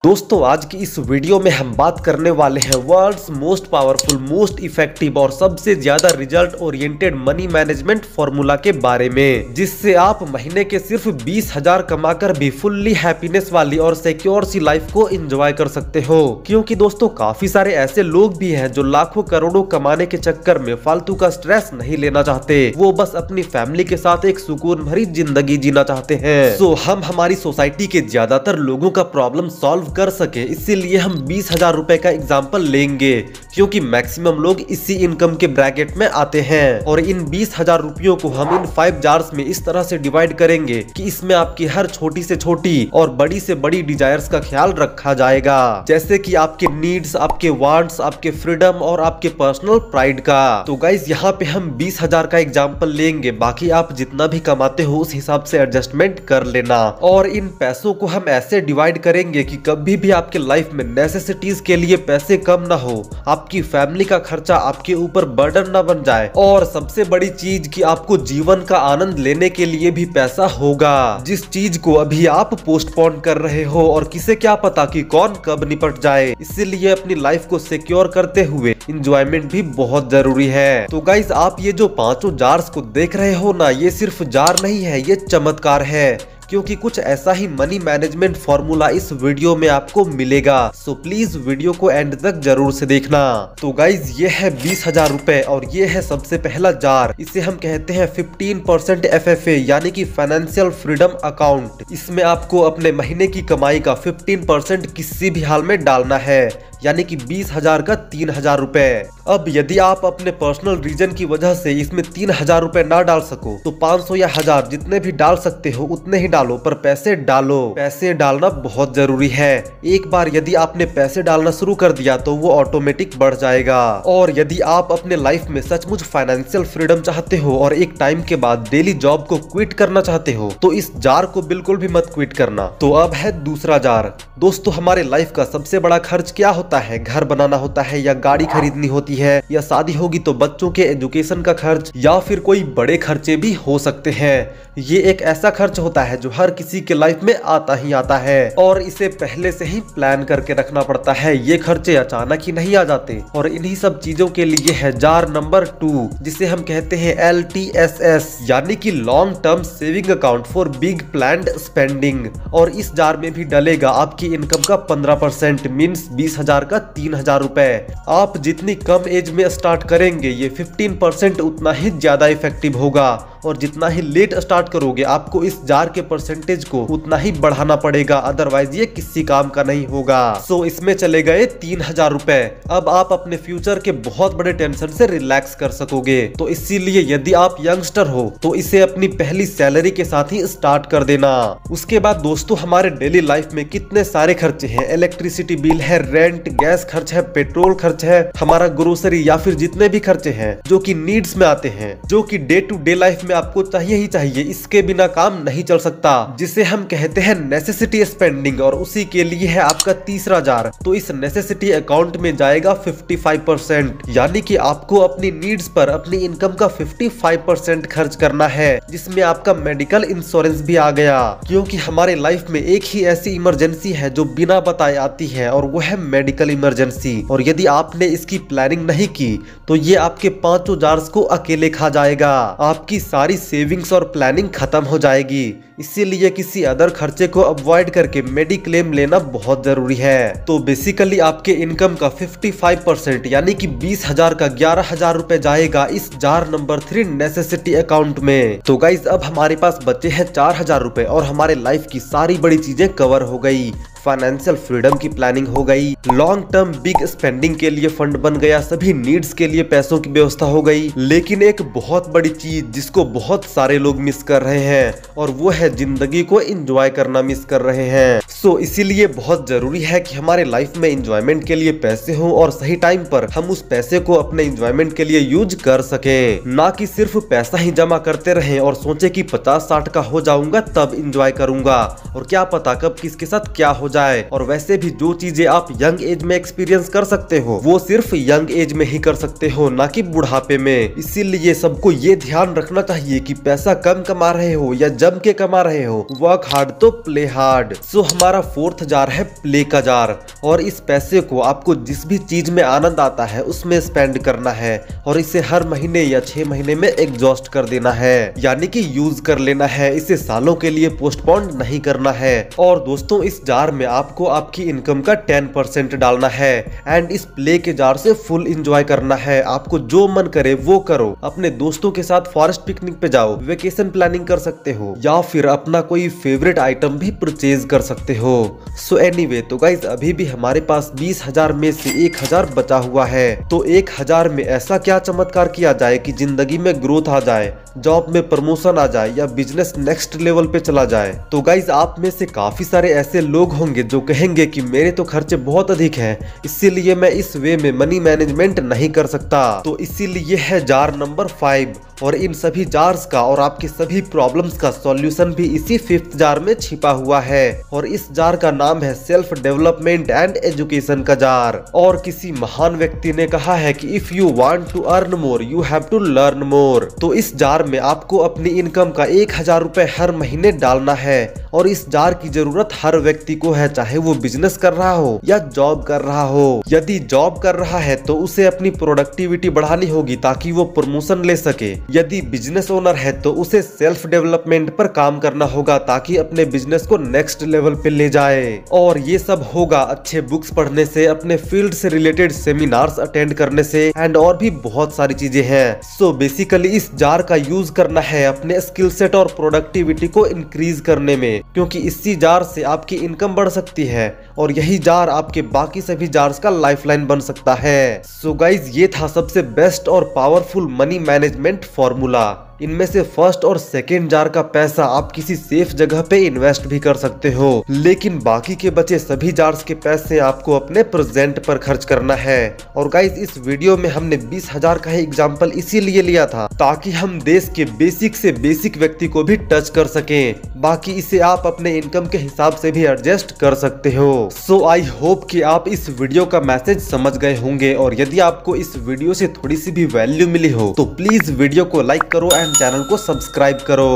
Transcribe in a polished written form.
दोस्तों आज की इस वीडियो में हम बात करने वाले हैं world's most powerful, most effective और सबसे ज्यादा result oriented money management formula के बारे में, जिससे आप महीने के सिर्फ 20,000 कमाकर भी फुल्ली हैप्पीनेस वाली और सिक्योर सी लाइफ को एंजॉय कर सकते हो। क्योंकि दोस्तों काफी सारे ऐसे लोग भी हैं जो लाखों करोड़ों कमाने के चक्कर में फालतू का स्ट्रेस नहीं लेना चाहते, वो बस अपनी फैमिली के साथ एक सुकून भरी जिंदगी जीना चाहते हैं। सो हम हमारी सोसाइटी के ज्यादातर लोगों का प्रॉब्लम सॉल्व कर सके, इसीलिए हम 20,000 रुपए का एग्जाम्पल लेंगे, क्योंकि मैक्सिमम लोग इसी इनकम के ब्रैकेट में आते हैं। और इन 20,000 रुपयों को हम इन 5 जार्स में इस तरह से डिवाइड करेंगे कि इसमें आपकी हर छोटी से छोटी और बड़ी से बड़ी डिजायर्स का ख्याल रखा जाएगा, जैसे कि आपके नीड्स, आपके वांट्स, आपके फ्रीडम और आपके पर्सनल प्राइड का। तो गाइज यहाँ पे हम 20,000 का एग्जाम्पल लेंगे, बाकी आप जितना भी कमाते हो उस हिसाब से एडजस्टमेंट कर लेना। और इन पैसों को हम ऐसे डिवाइड करेंगे कि कभी भी आपके लाइफ में नेसेसिटीज के लिए पैसे कम ना हो, आपकी फैमिली का खर्चा आपके ऊपर बर्डन ना बन जाए, और सबसे बड़ी चीज कि आपको जीवन का आनंद लेने के लिए भी पैसा होगा, जिस चीज को अभी आप पोस्टपोन कर रहे हो और किसे क्या पता कि कौन कब निपट जाए। इसीलिए अपनी लाइफ को सिक्योर करते हुए इंजॉयमेंट भी बहुत जरूरी है। तो गाइज आप ये जो पांचों जार्स को देख रहे हो ना, ये सिर्फ जार नहीं है, ये चमत्कार है, क्योंकि कुछ ऐसा ही मनी मैनेजमेंट फॉर्मूला इस वीडियो में आपको मिलेगा। सो प्लीज वीडियो को एंड तक जरूर से देखना। तो गाइज ये है 20,000 रुपए और ये है सबसे पहला जार। इसे हम कहते हैं 15% FFA यानी कि फाइनेंशियल फ्रीडम अकाउंट। इसमें आपको अपने महीने की कमाई का 15% किसी भी हाल में डालना है, यानी कि 20,000 का 3,000 रुपए। अब यदि आप अपने पर्सनल रीजन की वजह से इसमें 3,000 रुपए ना डाल सको तो 500 या 1000 जितने भी डाल सकते हो उतने ही डालो, पर पैसे डालो। पैसे डालना बहुत जरूरी है। एक बार यदि आपने पैसे डालना शुरू कर दिया तो वो ऑटोमेटिक बढ़ जाएगा। और यदि आप अपने लाइफ में सचमुच फाइनेंशियल फ्रीडम चाहते हो और एक टाइम के बाद डेली जॉब को क्विट करना चाहते हो तो इस जार को बिल्कुल भी मत क्विट करना। तो अब है दूसरा जार। दोस्तों हमारे लाइफ का सबसे बड़ा खर्च क्या होता है? घर बनाना होता है, या गाड़ी खरीदनी होती है, या शादी होगी तो बच्चों के एजुकेशन का खर्च, या फिर कोई बड़े खर्चे भी हो सकते हैं। ये एक ऐसा खर्च होता है जो हर किसी के लाइफ में आता ही आता है और इसे पहले से ही प्लान करके रखना पड़ता है। ये खर्चे अचानक ही नहीं आ जाते। और इन्हीं सब चीजों के लिए है जार नंबर 2, जिसे हम कहते हैं LTSS यानी कि long term saving account for big planned spending. और इस जार में भी डलेगा आपकी इनकम का 15%, मीन्स 20,000 का 3,000 रुपए। आप जितनी कम एज में स्टार्ट करेंगे ये 15% उतना ही ज्यादा इफेक्टिव होगा, और जितना ही लेट स्टार्ट करोगे आपको इस जार के परसेंटेज को उतना ही बढ़ाना पड़ेगा, अदरवाइज ये किसी काम का नहीं होगा। सो इसमें चले गए 3,000 रुपए। अब आप अपने फ्यूचर के बहुत बड़े टेंशन से रिलैक्स कर सकोगे। तो इसीलिए यदि आप यंगस्टर हो तो इसे अपनी पहली सैलरी के साथ ही स्टार्ट कर देना। उसके बाद दोस्तों हमारे डेली लाइफ में कितने सारे खर्चे हैं। इलेक्ट्रिसिटी बिल है, रेंट, गैस खर्च है, पेट्रोल खर्च है, हमारा ग्रोसरी या फिर जितने भी खर्चे हैं जो कि नीड्स में आते हैं, जो कि डे टू डे लाइफ में आपको चाहिए ही चाहिए, इसके बिना काम नहीं चल सकता, जिसे हम कहते हैं नेसेसिटी स्पेंडिंग। और उसी के लिए है आपका तीसरा जार। तो इस नेसेसिटी अकाउंट में जाएगा 55%, यानी कि आपको अपनी नीड्स पर अपनी इनकम का 55% खर्च करना है, जिसमें आपका मेडिकल इंश्योरेंस भी आ गया। क्योंकि हमारे लाइफ में एक ही ऐसी इमरजेंसी है जो बिना बताए आती है, और वो है मेडिकल इमरजेंसी। और यदि आपने इसकी प्लानिंग नहीं की तो ये आपके 5 जार्स को अकेले खा जाएगा। आपकी सारी सेविंग्स और प्लानिंग खत्म हो जाएगी। इसीलिए किसी अदर खर्चे को अवॉइड करके मेडिक्लेम लेना बहुत जरूरी है। तो बेसिकली आपके इनकम का 55% यानी कि 20,000 का 11,000 रुपए जाएगा इस जार नंबर 3 नेसेसिटी अकाउंट में। तो गाइज अब हमारे पास बचे हैं 4,000 रुपए और हमारे लाइफ की सारी बड़ी चीजें कवर हो गई। फाइनेंशियल फ्रीडम की प्लानिंग हो गई, लॉन्ग टर्म बिग स्पेंडिंग के लिए फंड बन गया, सभी नीड्स के लिए पैसों की व्यवस्था हो गई। लेकिन एक बहुत बड़ी चीज जिसको बहुत सारे लोग मिस कर रहे हैं, और वो है जिंदगी को एंजॉय करना मिस कर रहे हैं। सो इसीलिए बहुत जरूरी है कि हमारे लाइफ में एंजॉयमेंट के लिए पैसे हो और सही टाइम पर हम उस पैसे को अपने एंजॉयमेंट के लिए यूज कर सकें, ना कि सिर्फ पैसा ही जमा करते रहें और सोचे कि 50-60 का हो जाऊंगा तब एंजॉय करूंगा, और क्या पता कब किसके साथ क्या हो जाए। और वैसे भी जो चीजें आप यंग एज में एक्सपीरियंस कर सकते हो वो सिर्फ यंग एज में ही कर सकते हो, ना कि बुढ़ापे में। इसीलिए सबको ये ध्यान रखना चाहिए कि पैसा कम कमा रहे हो या जम के कमा रहे हो, वर्क हार्ड तो प्ले हार्ड। सो हमारा फोर्थ जार है प्ले का जार, और इस पैसे को आपको जिस भी चीज में आनंद आता है उसमें स्पेंड करना है और इसे हर महीने या 6 महीने में एग्जॉस्ट कर देना है, यानी कि यूज कर लेना है। इसे सालों के लिए पोस्टपोन नहीं करना है। और दोस्तों इस जार में आपको आपकी इनकम का 10% डालना है एंड इस प्ले के जार से फुल एंजॉय करना है। आपको जो मन करे वो करो, अपने दोस्तों के साथ फॉरेस्ट पिकनिक पे जाओ, वेकेशन प्लानिंग कर सकते हो या फिर अपना कोई फेवरेट आइटम भी परचेज कर सकते हो। सो एनीवे, तो गाइज अभी भी हमारे पास 20,000 में से 1,000 बचा हुआ है। तो 1,000 में ऐसा क्या चमत्कार किया जाए कि जिंदगी में ग्रोथ आ जाए, जॉब में प्रमोशन आ जाए या बिजनेस नेक्स्ट लेवल पे चला जाए। तो गाइज आप में से काफी सारे ऐसे लोग होंगे जो कहेंगे कि मेरे तो खर्चे बहुत अधिक हैं, इसीलिए मैं इस वे में मनी मैनेजमेंट नहीं कर सकता। तो इसीलिए है जार नंबर 5, और इन सभी जार्स का और आपके सभी प्रॉब्लम्स का सॉल्यूशन भी इसी 5th जार में छिपा हुआ है। और इस जार का नाम है सेल्फ डेवलपमेंट एंड एजुकेशन का जार। और किसी महान व्यक्ति ने कहा है कि if you want to earn more you have to learn more. तो इस जार में आपको अपनी इनकम का 1,000 रुपए हर महीने डालना है। और इस जार की जरूरत हर व्यक्ति को है, चाहे वो बिजनेस कर रहा हो या जॉब कर रहा हो। यदि जॉब कर रहा है तो उसे अपनी प्रोडक्टिविटी बढ़ानी होगी ताकि वो प्रमोशन ले सके। यदि बिजनेस ओनर है तो उसे सेल्फ डेवलपमेंट पर काम करना होगा ताकि अपने बिजनेस को नेक्स्ट लेवल पे ले जाए। और ये सब होगा अच्छे बुक्स पढ़ने से, अपने फील्ड से रिलेटेड सेमिनार्स अटेंड करने से एंड और भी बहुत सारी चीजें हैं। सो बेसिकली इस जार का यूज करना है अपने स्किल सेट और प्रोडक्टिविटी को इंक्रीज करने में, क्योंकि इसी जार से आपकी इनकम बढ़ सकती है और यही जार आपके बाकी सभी जार्स का लाइफलाइन बन सकता है। सो गाइज ये था सबसे बेस्ट और पावरफुल मनी मैनेजमेंट फॉर्मूला। इनमें से फर्स्ट और सेकेंड जार का पैसा आप किसी सेफ जगह पे इन्वेस्ट भी कर सकते हो, लेकिन बाकी के बचे सभी जार्स के पैसे आपको अपने प्रेजेंट पर खर्च करना है। और गाइस इस वीडियो में हमने 20,000 का ही एग्जांपल इसीलिए लिया था ताकि हम देश के बेसिक से बेसिक व्यक्ति को भी टच कर सकें। बाकी इसे आप अपने इनकम के हिसाब से भी एडजस्ट कर सकते हो। सो आई होप कि आप इस वीडियो का मैसेज समझ गए होंगे, और यदि आपको इस वीडियो से थोड़ी सी भी वैल्यू मिली हो तो प्लीज वीडियो को लाइक करो एंड चैनल को सब्सक्राइब करो।